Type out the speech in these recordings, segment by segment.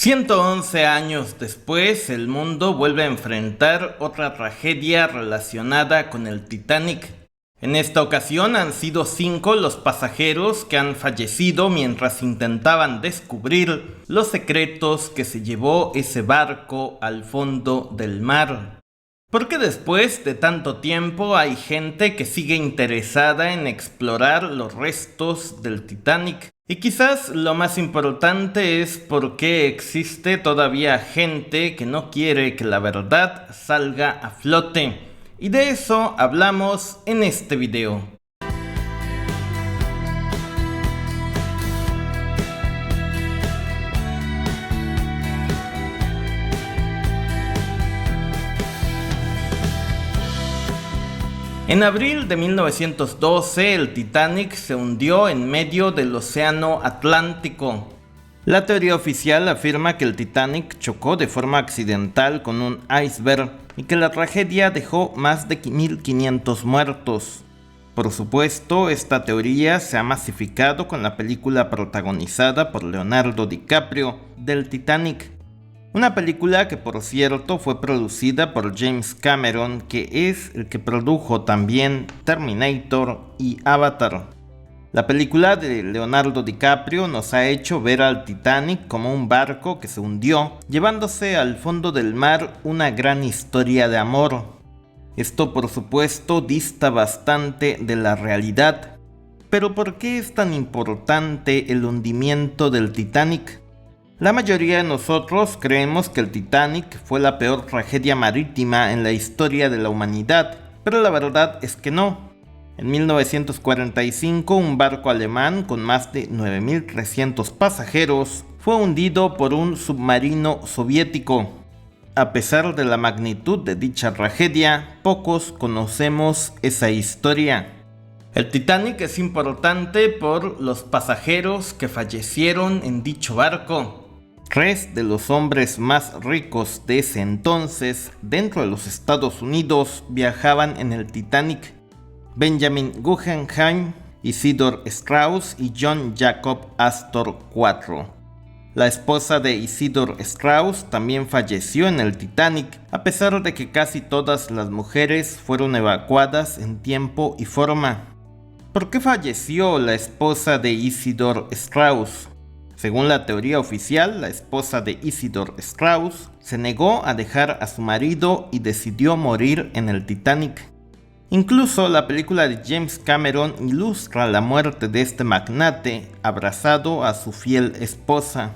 111 años después, el mundo vuelve a enfrentar otra tragedia relacionada con el Titanic. En esta ocasión han sido 5 los pasajeros que han fallecido mientras intentaban descubrir los secretos que se llevó ese barco al fondo del mar. Porque después de tanto tiempo hay gente que sigue interesada en explorar los restos del Titanic. Y quizás lo más importante es por qué existe todavía gente que no quiere que la verdad salga a flote. Y de eso hablamos en este video. En abril de 1912, el Titanic se hundió en medio del Océano Atlántico. La teoría oficial afirma que el Titanic chocó de forma accidental con un iceberg y que la tragedia dejó más de 1.500 muertos. Por supuesto, esta teoría se ha masificado con la película protagonizada por Leonardo DiCaprio, del Titanic. Una película que, por cierto, fue producida por James Cameron, que es el que produjo también Terminator y Avatar. La película de Leonardo DiCaprio nos ha hecho ver al Titanic como un barco que se hundió, llevándose al fondo del mar una gran historia de amor. Esto, por supuesto, dista bastante de la realidad. Pero ¿por qué es tan importante el hundimiento del Titanic? La mayoría de nosotros creemos que el Titanic fue la peor tragedia marítima en la historia de la humanidad, pero la verdad es que no. En 1945, un barco alemán con más de 9.300 pasajeros fue hundido por un submarino soviético. A pesar de la magnitud de dicha tragedia, pocos conocemos esa historia. El Titanic es importante por los pasajeros que fallecieron en dicho barco. 3 de los hombres más ricos de ese entonces dentro de los Estados Unidos viajaban en el Titanic: Benjamin Guggenheim, Isidor Straus y John Jacob Astor IV. La esposa de Isidor Straus también falleció en el Titanic, a pesar de que casi todas las mujeres fueron evacuadas en tiempo y forma. ¿Por qué falleció la esposa de Isidor Straus? Según la teoría oficial, la esposa de Isidor Straus se negó a dejar a su marido y decidió morir en el Titanic. Incluso la película de James Cameron ilustra la muerte de este magnate abrazado a su fiel esposa.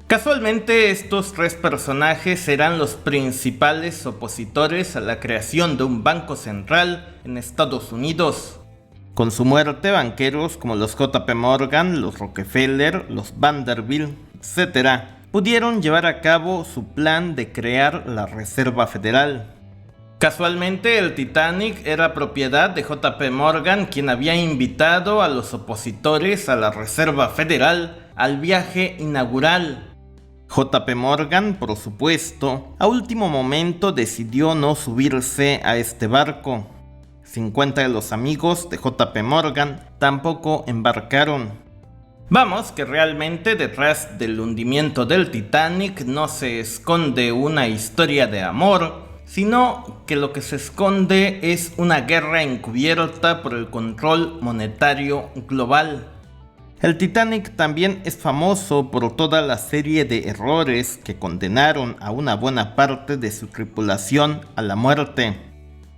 Casualmente, estos 3 personajes eran los principales opositores a la creación de un banco central en Estados Unidos. Con su muerte, banqueros como los J.P. Morgan, los Rockefeller, los Vanderbilt, etc., pudieron llevar a cabo su plan de crear la Reserva Federal. Casualmente, el Titanic era propiedad de J.P. Morgan, quien había invitado a los opositores a la Reserva Federal al viaje inaugural. J.P. Morgan, por supuesto, a último momento decidió no subirse a este barco. 50 de los amigos de J.P. Morgan tampoco embarcaron. Vamos, que realmente detrás del hundimiento del Titanic no se esconde una historia de amor, sino que lo que se esconde es una guerra encubierta por el control monetario global. El Titanic también es famoso por toda la serie de errores que condenaron a una buena parte de su tripulación a la muerte.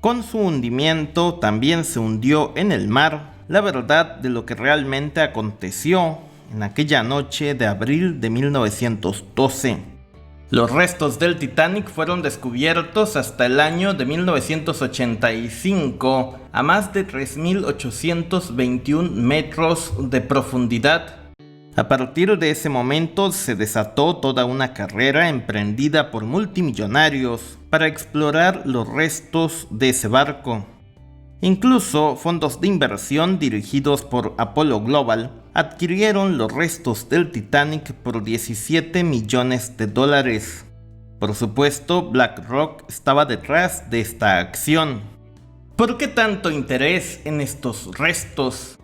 Con su hundimiento también se hundió en el mar la verdad de lo que realmente aconteció en aquella noche de abril de 1912. Los restos del Titanic fueron descubiertos hasta el año de 1985 a más de 3.821 metros de profundidad. A partir de ese momento se desató toda una carrera emprendida por multimillonarios para explorar los restos de ese barco. Incluso fondos de inversión dirigidos por Apollo Global adquirieron los restos del Titanic por $17 millones. Por supuesto, BlackRock estaba detrás de esta acción. ¿Por qué tanto interés en estos restos?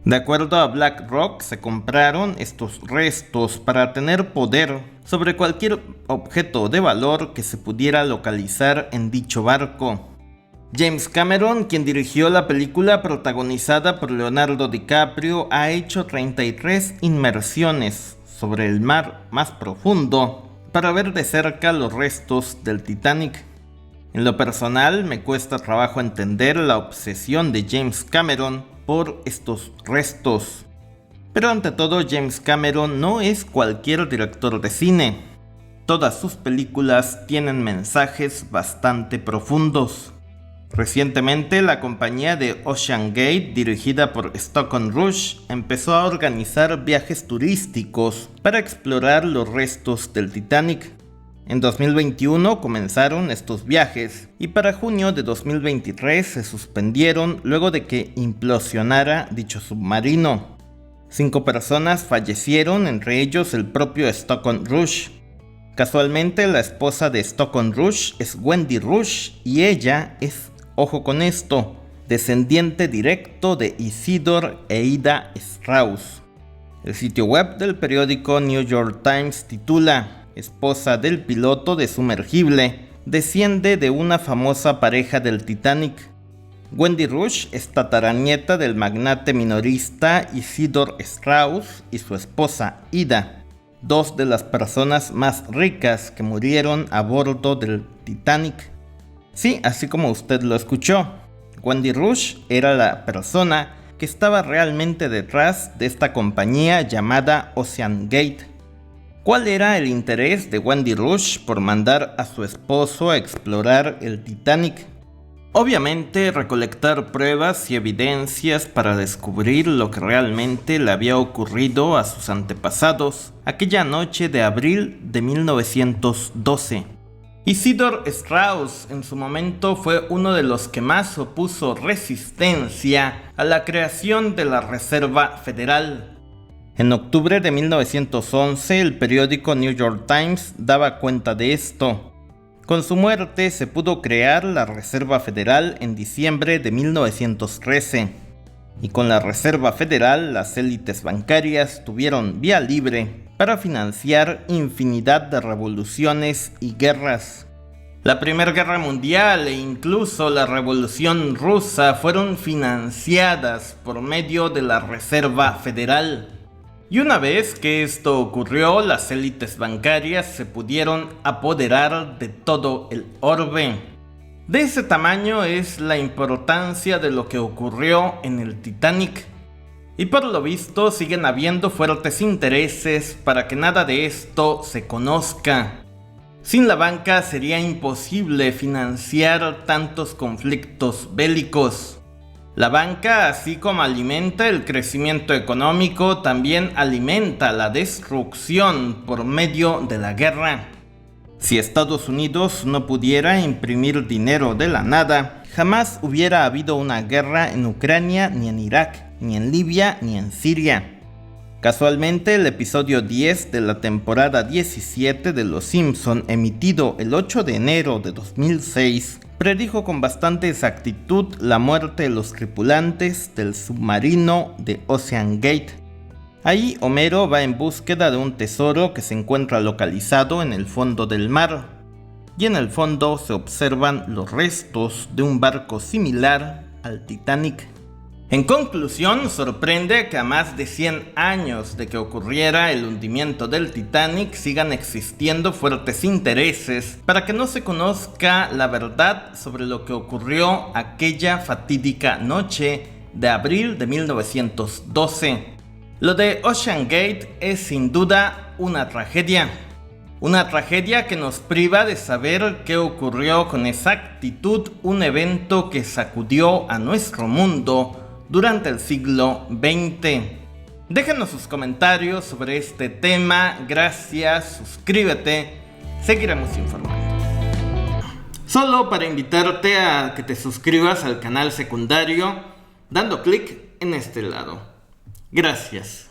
De acuerdo a BlackRock, se compraron estos restos para tener poder sobre cualquier objeto de valor que se pudiera localizar en dicho barco. James Cameron, quien dirigió la película protagonizada por Leonardo DiCaprio, ha hecho 33 inmersiones sobre el mar más profundo para ver de cerca los restos del Titanic. En lo personal, me cuesta trabajo entender la obsesión de James Cameron por estos restos. Pero ante todo, James Cameron no es cualquier director de cine. Todas sus películas tienen mensajes bastante profundos. Recientemente, la compañía de OceanGate, dirigida por Stockton Rush, empezó a organizar viajes turísticos para explorar los restos del Titanic. En 2021 comenzaron estos viajes y para junio de 2023 se suspendieron luego de que implosionara dicho submarino. 5 personas fallecieron, entre ellos el propio Stockton Rush. Casualmente, la esposa de Stockton Rush es Wendy Rush y ella es, ojo con esto, descendiente directo de Isidor e Ida Strauss. El sitio web del periódico New York Times titula: esposa del piloto de sumergible desciende de una famosa pareja del Titanic. Wendy Rush es tataranieta del magnate minorista Isidor Strauss y su esposa Ida, 2 de las personas más ricas que murieron a bordo del Titanic. Sí, así como usted lo escuchó, Wendy Rush era la persona que estaba realmente detrás de esta compañía llamada OceanGate. ¿Cuál era el interés de Wendy Rush por mandar a su esposo a explorar el Titanic? Obviamente, recolectar pruebas y evidencias para descubrir lo que realmente le había ocurrido a sus antepasados aquella noche de abril de 1912. Isidor Strauss en su momento fue uno de los que más opuso resistencia a la creación de la Reserva Federal. En octubre de 1911, el periódico New York Times daba cuenta de esto. Con su muerte se pudo crear la Reserva Federal en diciembre de 1913. Y con la Reserva Federal, las élites bancarias tuvieron vía libre para financiar infinidad de revoluciones y guerras. La Primera Guerra Mundial e incluso la Revolución Rusa fueron financiadas por medio de la Reserva Federal. Y una vez que esto ocurrió, las élites bancarias se pudieron apoderar de todo el orbe. De ese tamaño es la importancia de lo que ocurrió en el Titanic. Y por lo visto siguen habiendo fuertes intereses para que nada de esto se conozca. Sin la banca sería imposible financiar tantos conflictos bélicos. La banca, así como alimenta el crecimiento económico, también alimenta la destrucción por medio de la guerra. Si Estados Unidos no pudiera imprimir dinero de la nada, jamás hubiera habido una guerra en Ucrania, ni en Irak, ni en Libia, ni en Siria. Casualmente, el episodio 10 de la temporada 17 de Los Simpson, emitido el 8 de enero de 2006, predijo con bastante exactitud la muerte de los tripulantes del submarino de OceanGate. Ahí Homero va en búsqueda de un tesoro que se encuentra localizado en el fondo del mar, y en el fondo se observan los restos de un barco similar al Titanic. En conclusión, sorprende que a más de 100 años de que ocurriera el hundimiento del Titanic sigan existiendo fuertes intereses para que no se conozca la verdad sobre lo que ocurrió aquella fatídica noche de abril de 1912. Lo de OceanGate es sin duda una tragedia. Una tragedia que nos priva de saber qué ocurrió con exactitud, un evento que sacudió a nuestro mundo durante el siglo XX. Déjenos sus comentarios sobre este tema, gracias, suscríbete, seguiremos informando. Solo para invitarte a que te suscribas al canal secundario, dando clic en este lado. Gracias.